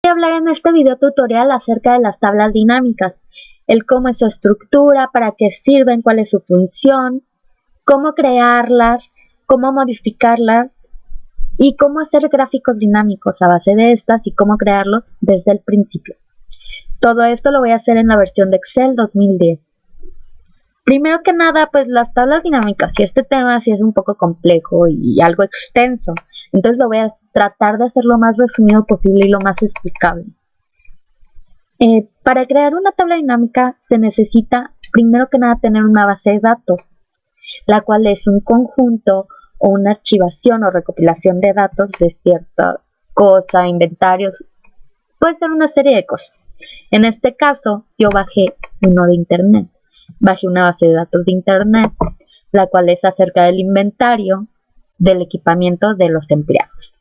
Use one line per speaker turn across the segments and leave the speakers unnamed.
Voy a hablar en este video tutorial acerca de las tablas dinámicas, el cómo es su estructura, para qué sirven, cuál es su función, cómo crearlas, cómo modificarlas y cómo hacer gráficos dinámicos a base de estas y cómo crearlos desde el principio. Todo esto lo voy a hacer en la versión de Excel 2010. Primero que nada, pues las tablas dinámicas y este tema sí es un poco complejo y algo extenso, entonces lo voy a tratar de hacer lo más resumido posible y lo más explicable. Para crear una tabla dinámica se necesita primero que nada tener una base de datos, la cual es un conjunto o una archivación o recopilación de datos de cierta cosa, inventarios, puede ser una serie de cosas. En este caso yo bajé uno de internet, bajé una base de datos de internet, la cual es acerca del inventario del equipamiento de los empleados,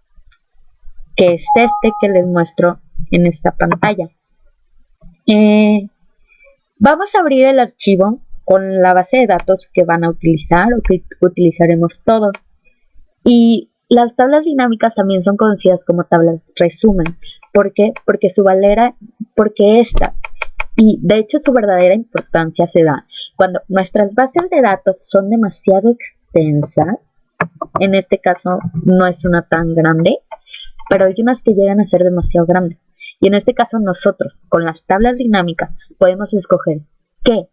que es este que les muestro en esta pantalla. Vamos a abrir el archivo con la base de datos que van a utilizar o que utilizaremos todos. Y las tablas dinámicas también son conocidas como tablas resumen. ¿Por qué? Porque esta, y de hecho su verdadera importancia se da cuando nuestras bases de datos son demasiado extensas. En este caso no es una tan grande, pero hay unas que llegan a ser demasiado grandes. Y en este caso nosotros, con las tablas dinámicas, podemos escoger qué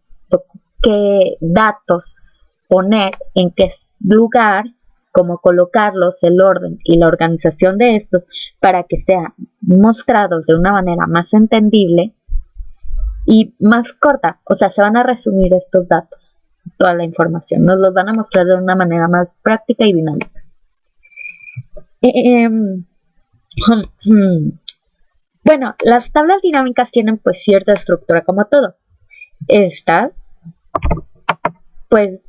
datos poner, en qué lugar, cómo colocarlos, el orden y la organización de estos para que sean mostrados de una manera más entendible y más corta. O sea, se van a resumir estos datos, toda la información. Nos los van a mostrar de una manera más práctica y dinámica. Bueno, las tablas dinámicas tienen pues cierta estructura como todo. Estas pues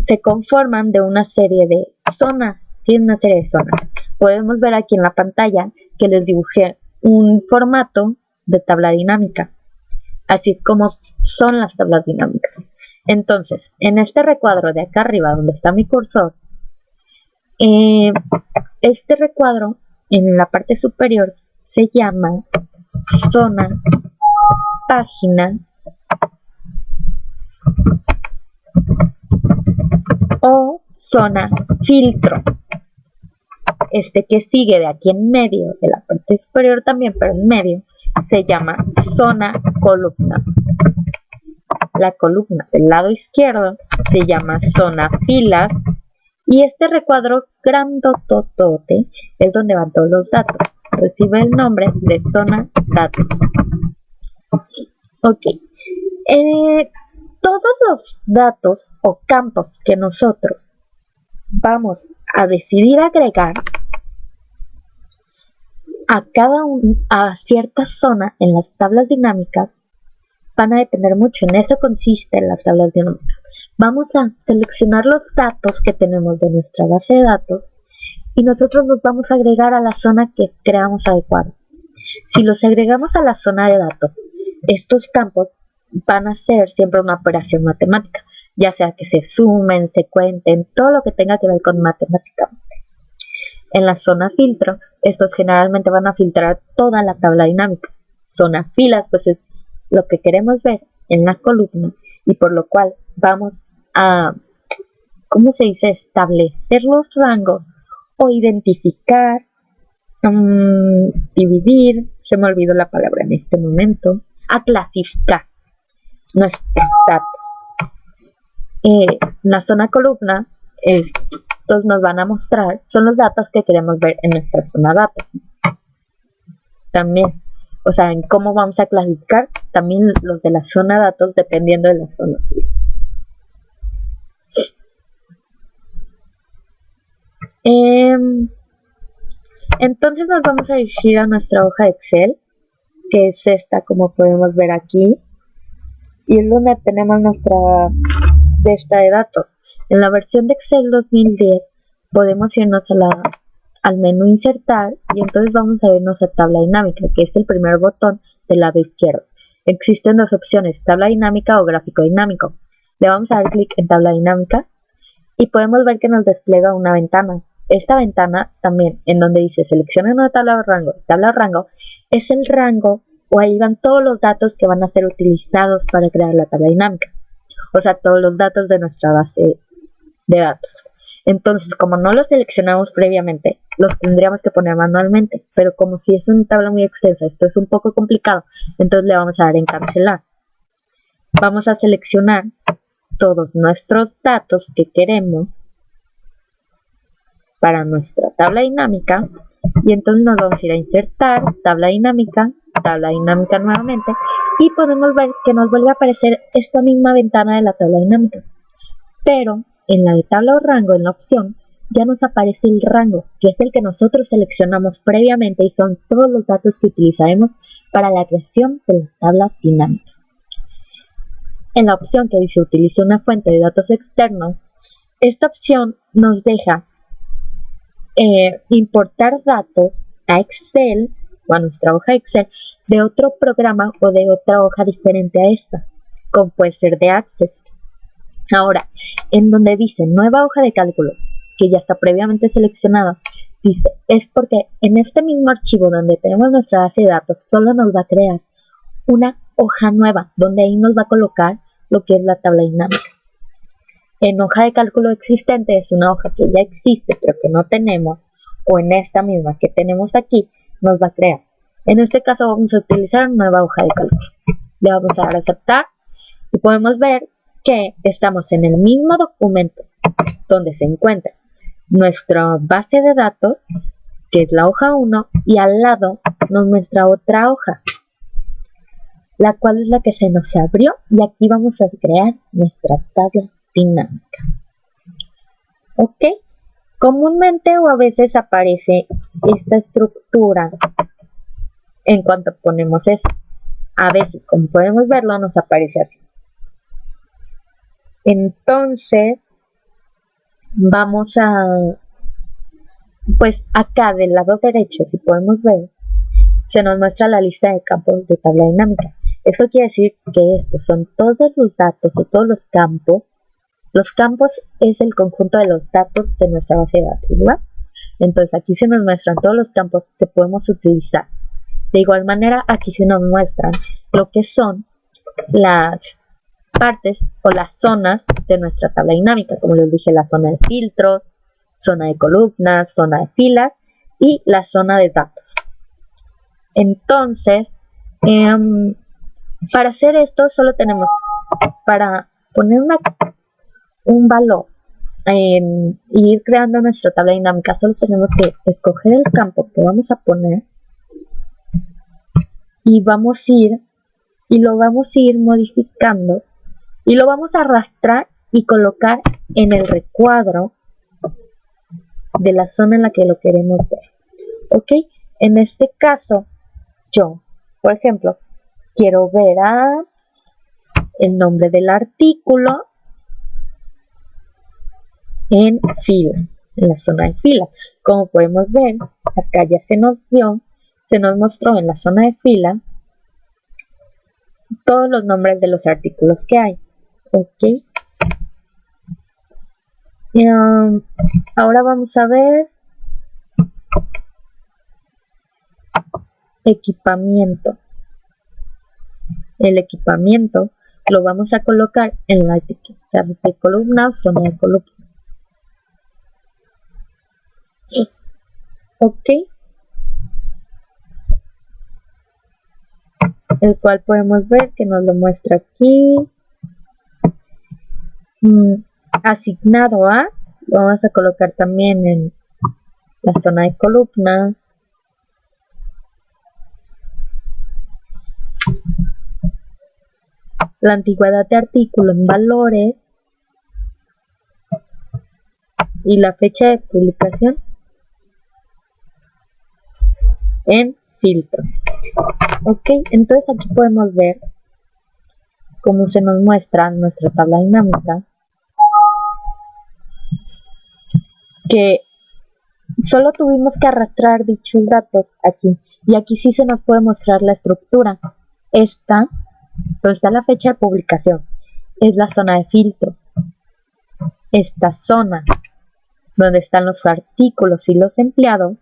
se conforman de una serie de zonas, tienen una serie de zonas. Podemos ver aquí en la pantalla que les dibujé un formato de tabla dinámica. Así es como son las tablas dinámicas. Entonces, en este recuadro de acá arriba donde está mi cursor, este recuadro en la parte superior se llama zona, página o zona filtro. Este que sigue de aquí en medio, de la parte superior también, pero en medio, se llama zona columna. La columna del lado izquierdo se llama zona filas y este recuadro grandototote es donde van todos los datos. Recibe el nombre de zona datos. Ok. Todos los datos o campos que nosotros vamos a decidir agregar a cierta zona en las tablas dinámicas van a depender mucho. En eso consiste las tablas dinámicas. Vamos a seleccionar los datos que tenemos de nuestra base de datos y nosotros los vamos a agregar a la zona que creamos adecuada. Si los agregamos a la zona de datos, estos campos van a ser siempre una operación matemática, ya sea que se sumen, se cuenten, todo lo que tenga que ver con matemática. En la zona filtro, estos generalmente van a filtrar toda la tabla dinámica. Zona filas, pues es lo que queremos ver en la columna y por lo cual vamos a, ¿cómo se dice?, establecer los rangos o identificar, dividir, se me olvidó la palabra en este momento, a clasificar nuestros datos. La zona columna, estos nos van a mostrar, son los datos que queremos ver en nuestra zona datos. También, o sea, en cómo vamos a clasificar, también los de la zona datos dependiendo de la zona. Entonces nos vamos a dirigir a nuestra hoja de Excel, que es esta, como podemos ver aquí, y es donde tenemos nuestra cesta de datos. En la versión de Excel 2010 podemos irnos al menú insertar y entonces vamos a ver nuestra tabla dinámica, que es el primer botón del lado izquierdo. Existen dos opciones, tabla dinámica o gráfico dinámico. Le vamos a dar clic en tabla dinámica y podemos ver que nos despliega una ventana esta ventana también, en donde dice selecciona una tabla o rango, es el rango o ahí van todos los datos que van a ser utilizados para crear la tabla dinámica. O sea, todos los datos de nuestra base de datos. Entonces, como no los seleccionamos previamente, los tendríamos que poner manualmente. Pero como si es una tabla muy extensa, esto es un poco complicado, entonces le vamos a dar en cancelar. Vamos a seleccionar todos nuestros datos que queremos para nuestra tabla dinámica y entonces nos vamos a ir a insertar, tabla dinámica nuevamente y podemos ver que nos vuelve a aparecer esta misma ventana de la tabla dinámica, pero en la de tabla o rango, en la opción, ya nos aparece el rango, que es el que nosotros seleccionamos previamente y son todos los datos que utilizaremos para la creación de la tabla dinámica. En la opción que dice utilice una fuente de datos externos, esta opción nos deja importar datos a Excel o a nuestra hoja Excel de otro programa o de otra hoja diferente a esta, como puede ser de Access. Ahora, en donde dice nueva hoja de cálculo, que ya está previamente seleccionada, dice, es porque en este mismo archivo donde tenemos nuestra base de datos, solo nos va a crear una hoja nueva, donde ahí nos va a colocar lo que es la tabla dinámica. En hoja de cálculo existente es una hoja que ya existe, pero que no tenemos, o en esta misma que tenemos aquí, nos va a crear. En este caso vamos a utilizar nueva hoja de cálculo. Le vamos a dar a aceptar y podemos ver que estamos en el mismo documento donde se encuentra nuestra base de datos, que es la hoja 1, y al lado nos muestra otra hoja, la cual es la que se nos abrió, y aquí vamos a crear nuestra tabla dinámica. Ok, comúnmente o a veces aparece esta estructura en cuanto ponemos eso. A veces, como podemos verlo, nos aparece así. Entonces, vamos a, pues acá del lado derecho, si podemos ver, se nos muestra la lista de campos de tabla dinámica. Esto quiere decir que estos son todos los datos o todos los campos. Los campos es el conjunto de los datos de nuestra base de datos, ¿verdad? Entonces aquí se nos muestran todos los campos que podemos utilizar. De igual manera, aquí se nos muestran lo que son las partes o las zonas de nuestra tabla dinámica, como les dije, la zona de filtros, zona de columnas, zona de filas y la zona de datos. Entonces, para hacer esto solo tenemos, para poner un valor y ir creando nuestra tabla dinámica, solo tenemos que escoger el campo que vamos a poner y lo vamos a ir modificando y lo vamos a arrastrar y colocar en el recuadro de la zona en la que lo queremos ver. Ok, en este caso yo, por ejemplo, quiero ver el nombre del artículo en fila, en la zona de fila. Como podemos ver, acá ya se nos mostró en la zona de fila todos los nombres de los artículos que hay. Ok. Ahora vamos a ver equipamiento. El equipamiento lo vamos a colocar en la etiqueta de columna o zona de columna. Ok, el cual podemos ver que nos lo muestra aquí. Asignado a, lo vamos a colocar también en la zona de columna. La antigüedad de artículo en valores y la fecha de publicación en filtro. Ok, entonces aquí podemos ver cómo se nos muestra nuestra tabla dinámica, que solo tuvimos que arrastrar dichos datos aquí, y aquí sí se nos puede mostrar la estructura. Esta, donde está la fecha de publicación, es la zona de filtro. Esta zona donde están los artículos y los empleados,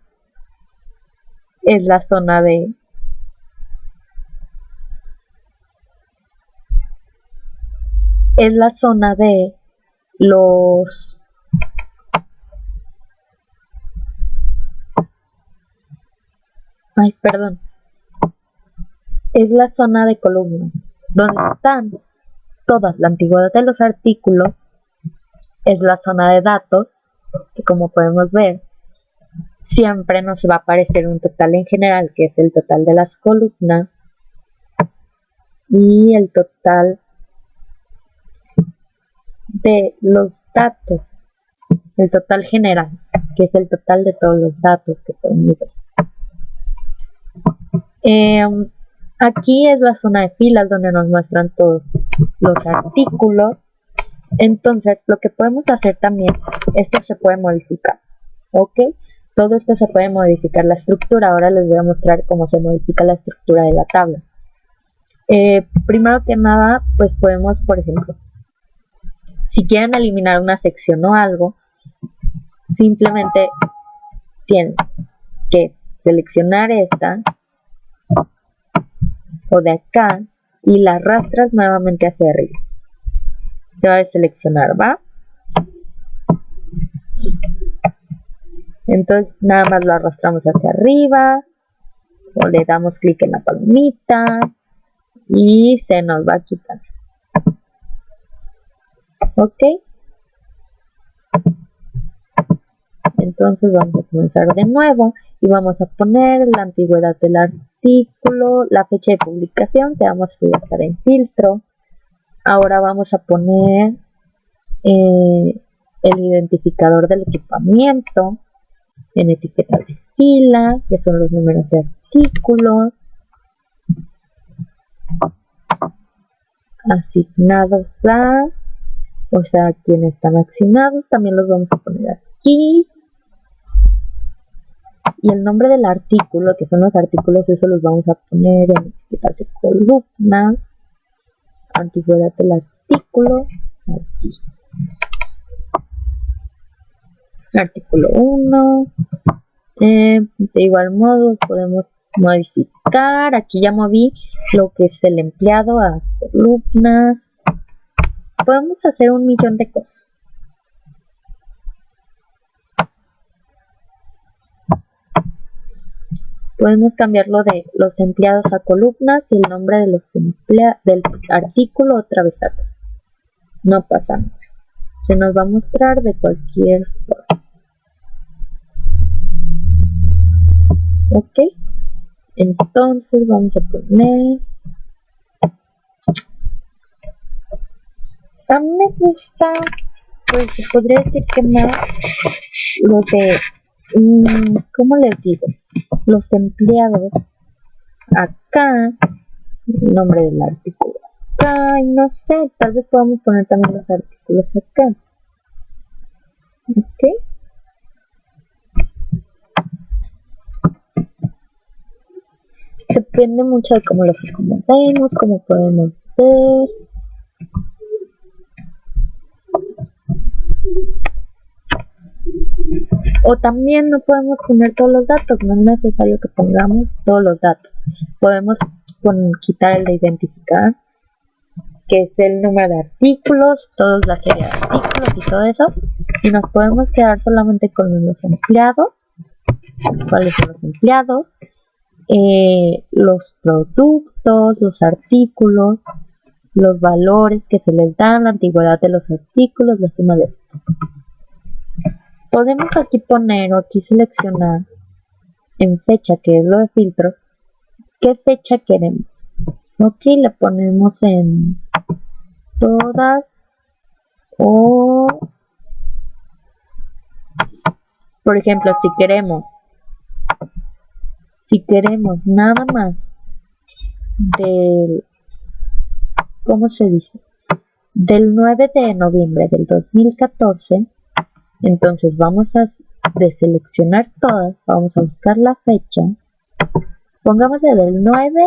es la zona de los es la zona de columna, donde están todas la antigüedad de los artículos, es la zona de datos, que como podemos ver, siempre nos va a aparecer un total en general, que es el total de las columnas, y el total de los datos, el total general, que es el total de todos los datos que podemos ver. Aquí es la zona de filas donde nos muestran todos los artículos. Entonces lo que podemos hacer también, esto se puede modificar, ¿ok? Todo esto se puede modificar la estructura. Ahora les voy a mostrar cómo se modifica la estructura de la tabla. Primero que nada, pues podemos, por ejemplo, si quieren eliminar una sección o algo, simplemente tienen que seleccionar esta o de acá y la arrastras nuevamente hacia arriba. Se va a seleccionar, ¿va? Entonces nada más lo arrastramos hacia arriba o le damos clic en la palomita y se nos va a quitar. Ok, entonces vamos a comenzar de nuevo y vamos a poner la antigüedad del artículo, la fecha de publicación, que vamos a estar en filtro. Ahora vamos a poner el identificador del equipamiento en etiqueta de fila, que son los números de artículos asignados a, o sea, quienes están asignados, también los vamos a poner aquí. Y el nombre del artículo, que son los artículos, eso los vamos a poner en etiquetas de columna. Antigüedad del artículo, aquí. Artículo 1. De igual modo podemos modificar. Aquí ya moví lo que es el empleado a columna. Podemos hacer un millón de cosas. Podemos cambiarlo de los empleados a columnas y el nombre de los del artículo otra vez acá. No pasa nada. Se nos va a mostrar de cualquier forma. Ok. Entonces vamos a poner. A mí me gusta, pues se podría decir que más lo de, ¿cómo les digo? Los empleados acá, el nombre del artículo acá, y no sé, tal vez podamos poner también los artículos acá. Ok. Depende mucho de cómo los acomodemos, cómo podemos ver. O también no podemos poner todos los datos, no es necesario que pongamos todos los datos. Podemos quitar el de identificar, que es el número de artículos, toda la serie de artículos y todo eso. Y nos podemos quedar solamente con los empleados. ¿Cuáles son los empleados? Los productos, los artículos, los valores que se les dan, la antigüedad de los artículos, la suma de esto. Podemos aquí poner o aquí seleccionar en fecha, que es lo de filtro, qué fecha queremos. Aquí le ponemos en todas o, por ejemplo, si queremos nada más del, ¿cómo se dice? Del 9 de noviembre del 2014, entonces vamos a deseleccionar todas, vamos a buscar la fecha, pongámosle del 9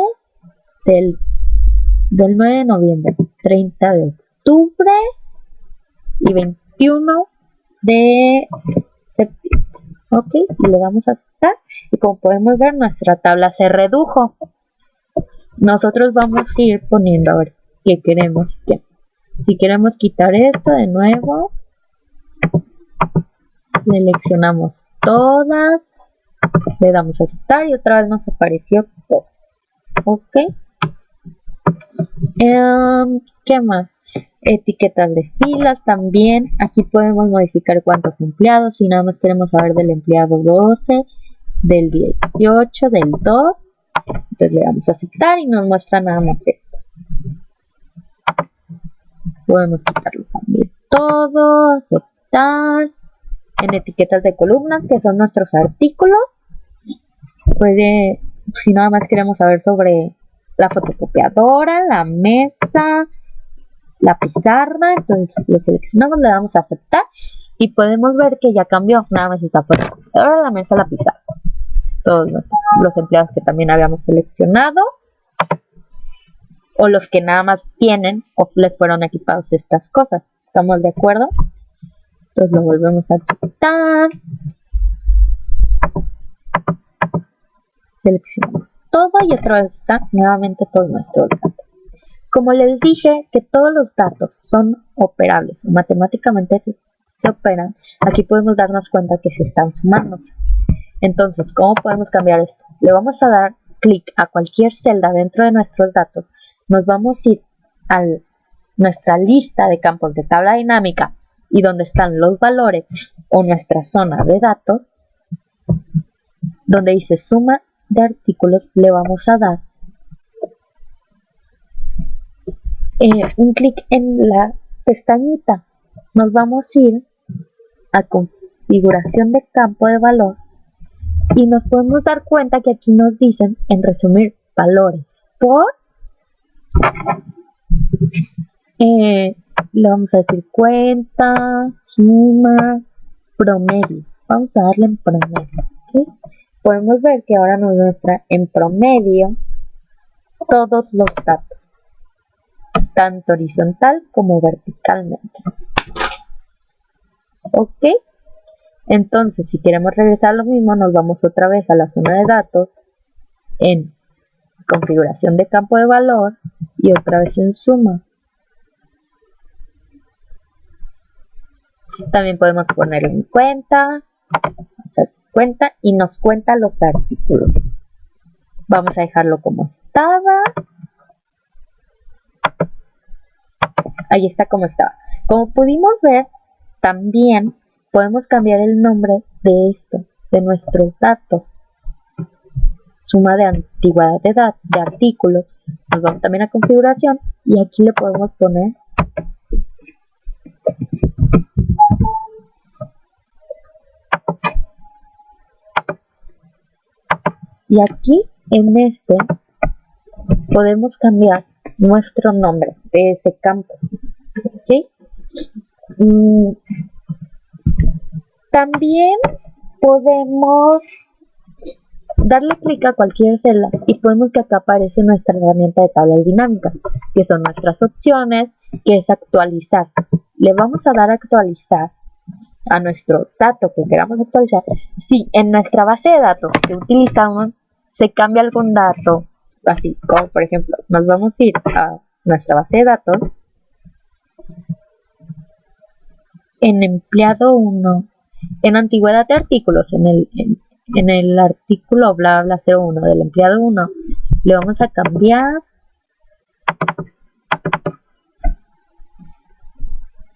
de noviembre, 30 de octubre y 21 de acepte. Ok, y le damos a aceptar. Y como podemos ver, nuestra tabla se redujo. Nosotros vamos a ir poniendo a ver qué queremos. Si queremos quitar esto de nuevo, seleccionamos todas, le damos a aceptar y otra vez nos apareció todo. Ok. ¿Qué más? Etiquetas de filas también. Aquí podemos modificar cuántos empleados. Si nada más queremos saber del empleado 12, del 18, del 2. Entonces le damos a aceptar y nos muestra nada más esto. Podemos quitarlo también todo, aceptar. En etiquetas de columnas, que son nuestros artículos, si nada más queremos saber sobre la fotocopiadora, la mesa, la pizarra, entonces lo seleccionamos, le damos a aceptar y podemos ver que ya cambió. Nada más está fotocopiadora, la mesa, la pizarra. Todos los empleados que también habíamos seleccionado, o los que nada más tienen o les fueron equipados estas cosas. ¿Estamos de acuerdo? Entonces lo volvemos a aceptar. Seleccionamos todo y otra vez está nuevamente todo nuestro dato. Como les dije que todos los datos son operables, matemáticamente se operan, aquí podemos darnos cuenta que se están sumando. Entonces, ¿cómo podemos cambiar esto? Le vamos a dar clic a cualquier celda dentro de nuestros datos, nos vamos a ir a nuestra lista de campos de tabla dinámica y donde están los valores o nuestra zona de datos, donde dice suma de artículos, le vamos a dar un clic en la pestañita. Nos vamos a ir a configuración de campo de valor y nos podemos dar cuenta que aquí nos dicen en resumir valores por le vamos a decir cuenta, suma, promedio. Vamos a darle en promedio. ¿Okay? Podemos ver que ahora nos muestra en promedio todos los datos, tanto horizontal como verticalmente. Ok, entonces si queremos regresar a lo mismo, nos vamos otra vez a la zona de datos, en configuración de campo de valor y otra vez en suma. También podemos poner en cuenta, y nos cuenta los artículos. Vamos a dejarlo como estaba. Ahí está como estaba. Como pudimos ver, también podemos cambiar el nombre de esto, de nuestros datos. Suma de antigüedad de artículos. Nos vamos también a configuración y aquí le podemos poner y aquí en este podemos cambiar nuestro nombre de ese campo. ¿Okay? También podemos darle clic a cualquier celda y podemos que acá aparece nuestra herramienta de tablas dinámicas, que son nuestras opciones, que es actualizar. Le vamos a dar a actualizar a nuestro dato que queramos actualizar. Si en nuestra base de datos que utilizamos se cambia algún dato, así como por ejemplo nos vamos a ir a nuestra base de datos, en empleado 1, en antigüedad de artículos, en el artículo bla bla 01 del empleado 1, le vamos a cambiar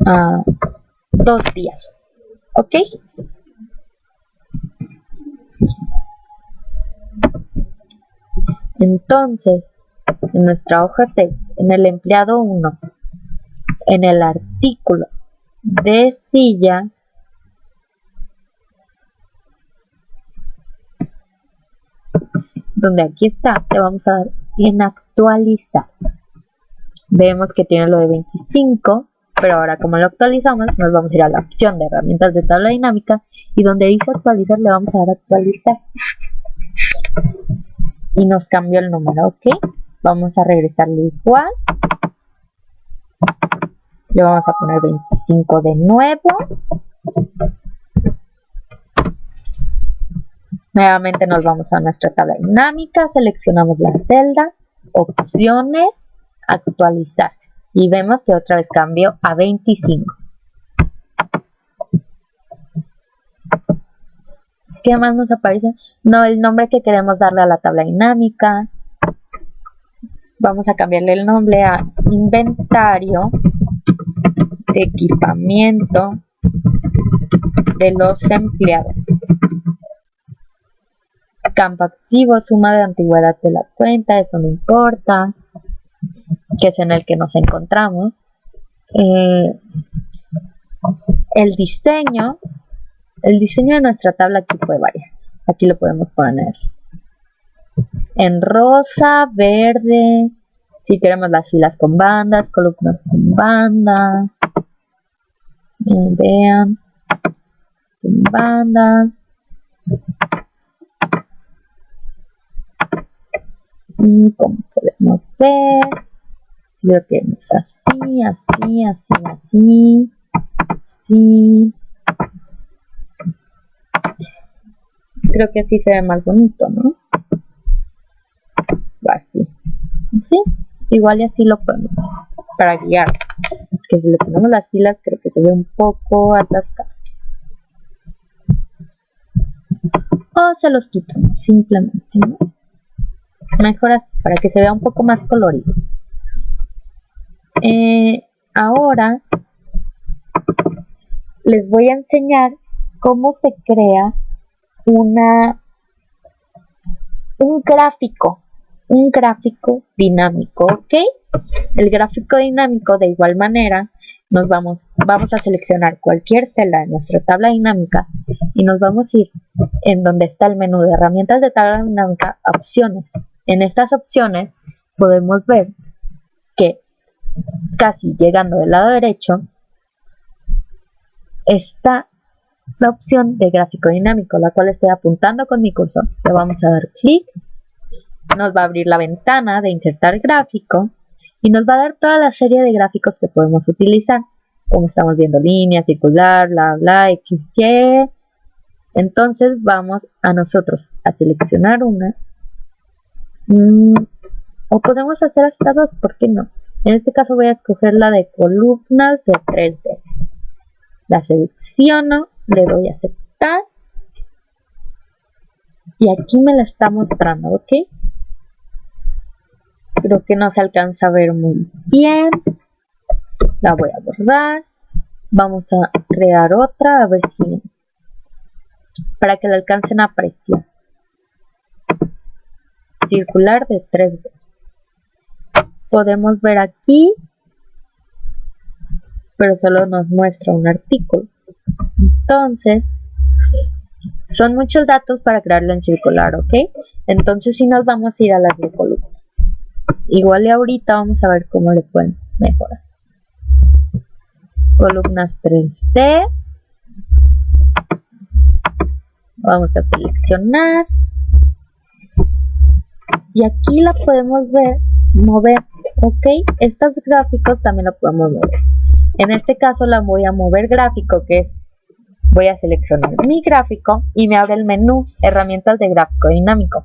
a 2 días. ¿Ok? Entonces, en nuestra hoja 6, en el empleado 1, en el artículo de silla, donde aquí está, le vamos a dar en actualizar. Vemos que tiene lo de 25, pero ahora como lo actualizamos, nos vamos a ir a la opción de herramientas de tabla dinámica y donde dice actualizar le vamos a dar actualizar. Y nos cambió el número, ¿ok? Vamos a regresarle igual. Le vamos a poner 25 de nuevo. Nuevamente nos vamos a nuestra tabla dinámica, seleccionamos la celda, opciones, actualizar y vemos que otra vez cambió a 25. ¿Qué más nos aparece? No, el nombre que queremos darle a la tabla dinámica. Vamos a cambiarle el nombre a inventario de equipamiento de los empleados. Campo activo, suma de antigüedad de la cuenta, eso no importa, que es en el que nos encontramos. El diseño de nuestra tabla aquí puede variar. Aquí lo podemos poner en rosa, verde, si queremos las filas con bandas, columnas con bandas, vean, con bandas. Como podemos ver, lo queremos así, así, así, así, así. Creo que así se ve más bonito, ¿no? Así. ¿Sí? Igual y así lo ponemos para guiar. Que si le ponemos las filas creo que se ve un poco atascado. O se los quitamos simplemente, ¿no? Mejor así, para que se vea un poco más colorido. Ahora les voy a enseñar cómo se crea un gráfico dinámico, ¿ok? El gráfico dinámico, de igual manera, vamos a seleccionar cualquier celda de nuestra tabla dinámica y nos vamos a ir en donde está el menú de herramientas de tabla dinámica, opciones. En estas opciones podemos ver que casi llegando del lado derecho está la opción de gráfico dinámico, la cual estoy apuntando con mi cursor. Le vamos a dar clic, nos va a abrir la ventana de insertar gráfico y nos va a dar toda la serie de gráficos que podemos utilizar, como estamos viendo, línea, circular, bla, bla, XY. Entonces vamos a nosotros a seleccionar una, o podemos hacer hasta dos, ¿por qué no? En este caso voy a escoger la de columnas de 3D. La selecciono, le doy a aceptar y aquí me la está mostrando, ¿ok? Creo que no se alcanza a ver muy bien. La voy a borrar. Vamos a crear otra, a ver si, para que la alcancen a apreciar. Circular de 3D. Podemos ver aquí, pero solo nos muestra un artículo. Entonces, son muchos datos para crearlo en circular, ¿ok? Entonces, si nos vamos a ir a las de columnas. Igual y ahorita vamos a ver cómo le pueden mejorar. Columnas 3D. Vamos a seleccionar. Y aquí la podemos ver, mover, ¿ok? Estos gráficos también lo podemos mover. En este caso la voy a mover gráfico, que es, voy a seleccionar mi gráfico y me abre el menú herramientas de gráfico dinámico.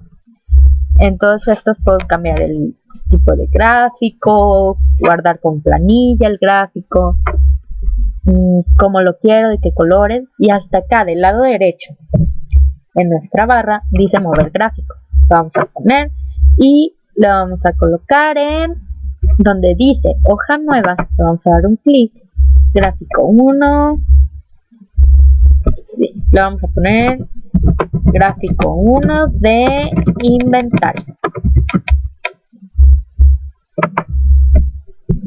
En todos estos puedo cambiar el tipo de gráfico, guardar con planilla el gráfico, como lo quiero, de qué colores, y hasta acá del lado derecho en nuestra barra dice mover gráfico. Vamos a poner y lo vamos a colocar en donde dice hoja nueva. Le vamos a dar un clic, gráfico 1, sí, le vamos a poner gráfico 1 de inventario.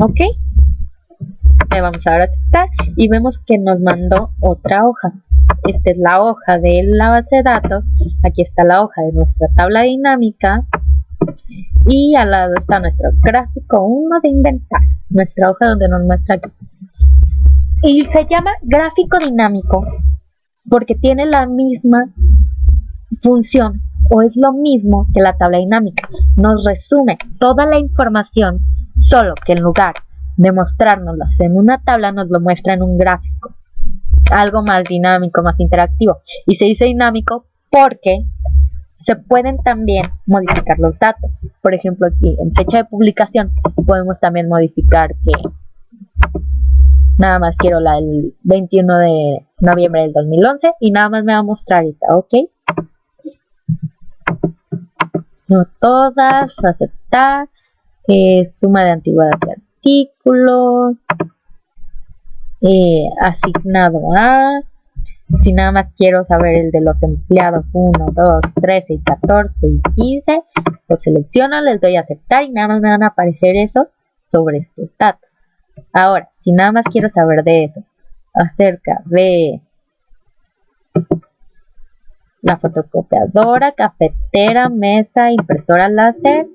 Ok, le vamos a dar a aceptar y vemos que nos mandó otra hoja. Esta es la hoja de la base de datos. Aquí está la hoja de nuestra tabla dinámica y al lado está nuestro gráfico 1 de inventario, nuestra hoja donde nos muestra aquí. Y se llama gráfico dinámico porque tiene la misma función o es lo mismo que la tabla dinámica. Nos resume toda la información, solo que en lugar de mostrárnoslas en una tabla nos lo muestra en un gráfico. Algo más dinámico, más interactivo. Y se dice dinámico porque se pueden también modificar los datos. Por ejemplo, aquí en fecha de publicación podemos también modificar que nada más quiero la del 21 de noviembre del 2011 y nada más me va a mostrar esta, ¿ok? No todas, aceptar, suma de antigüedad de artículos, asignado a, si nada más quiero saber el de los empleados 1, 2, 13 y 14 y 15, lo selecciono, les doy a aceptar y nada más me van a aparecer eso sobre estos datos. Ahora, si nada más quiero saber de eso, acerca de la fotocopiadora, cafetera, mesa, impresora láser,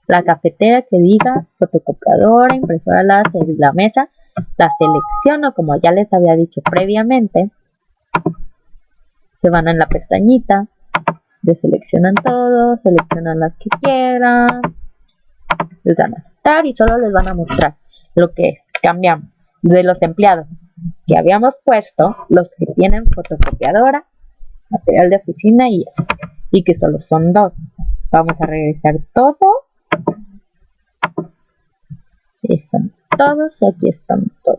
la cafetera que diga fotocopiadora, impresora láser y la mesa, la selecciono como ya les había dicho previamente. Se van en la pestañita, deseleccionan todo, seleccionan las que quieran, les dan a aceptar y solo les van a mostrar lo que cambiamos de los empleados que habíamos puesto, los que tienen fotocopiadora, material de oficina y que solo son 2. Vamos a regresar todo. Están todos, aquí están todos.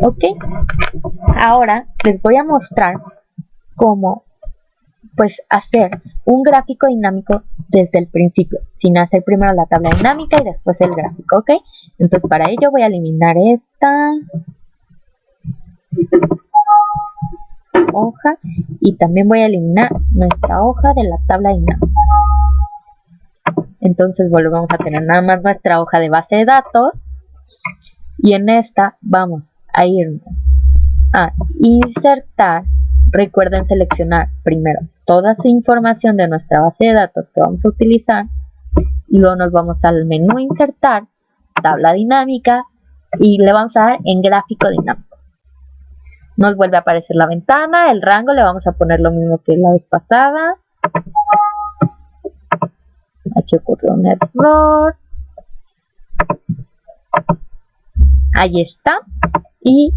Ok, ahora les voy a mostrar cómo pues hacer un gráfico dinámico desde el principio, sin hacer primero la tabla dinámica y después el gráfico, ok. Entonces para ello voy a eliminar esta hoja y también voy a eliminar nuestra hoja de la tabla dinámica. Entonces volvemos a tener nada más nuestra hoja de base de datos y en esta vamos a irnos a insertar. Recuerden seleccionar primero toda su información de nuestra base de datos que vamos a utilizar y luego nos vamos al menú insertar, tabla dinámica y le vamos a dar en gráfico dinámico. Nos vuelve a aparecer la ventana, el rango le vamos a poner lo mismo que la vez pasada. Aquí ocurrió un error. Ahí está. Y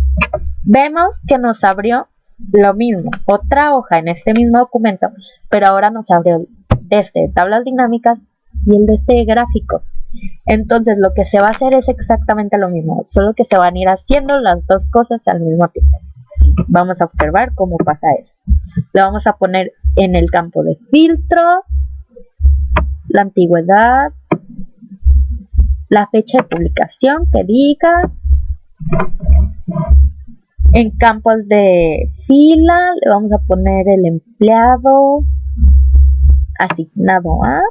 vemos que nos abrió lo mismo, otra hoja en este mismo documento, pero ahora nos abrió desde tablas dinámicas y el de este gráfico. Entonces lo que se va a hacer es exactamente lo mismo, solo que se van a ir haciendo las dos cosas al mismo tiempo. Vamos a observar cómo pasa eso. Le vamos a poner en el campo de filtro la antigüedad, la fecha de publicación que diga. En campos de fila le vamos a poner el empleado asignado a.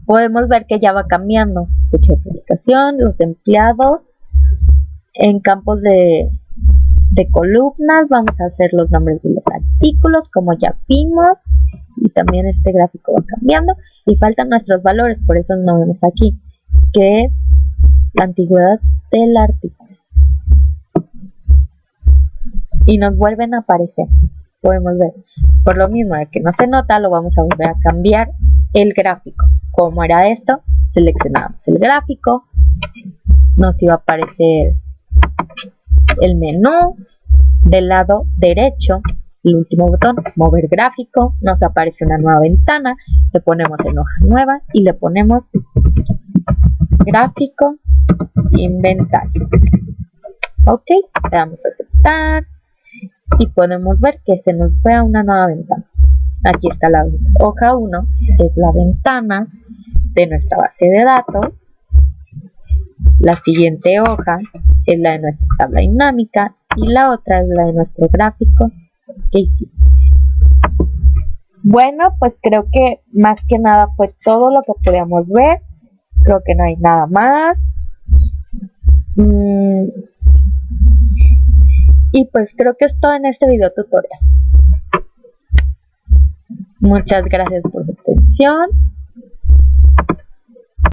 Podemos ver que ya va cambiando. Fecha de publicación, los empleados. En campos de columnas vamos a hacer los nombres de los artículos como ya vimos. Y también este gráfico va cambiando. Y faltan nuestros valores, por eso no vemos aquí. Que es la antigüedad del artículo. Y nos vuelven a aparecer. Podemos ver. Por lo mismo de que no se nota, lo vamos a volver a cambiar el gráfico. ¿Cómo era esto? Seleccionamos el gráfico. Nos iba a aparecer el menú. Del lado derecho, el último botón, mover gráfico. Nos aparece una nueva ventana. Le ponemos en hoja nueva y le ponemos gráfico inventario. Ok, le damos a aceptar. Y podemos ver que se nos fue a una nueva ventana. Aquí está la hoja 1, es la ventana de nuestra base de datos. La siguiente hoja es la de nuestra tabla dinámica y la otra es la de nuestro gráfico que hicimos. Bueno, pues creo que más que nada fue todo lo que podíamos ver. Creo que no hay nada más. Y pues creo que es todo en este video tutorial. Muchas gracias por su atención.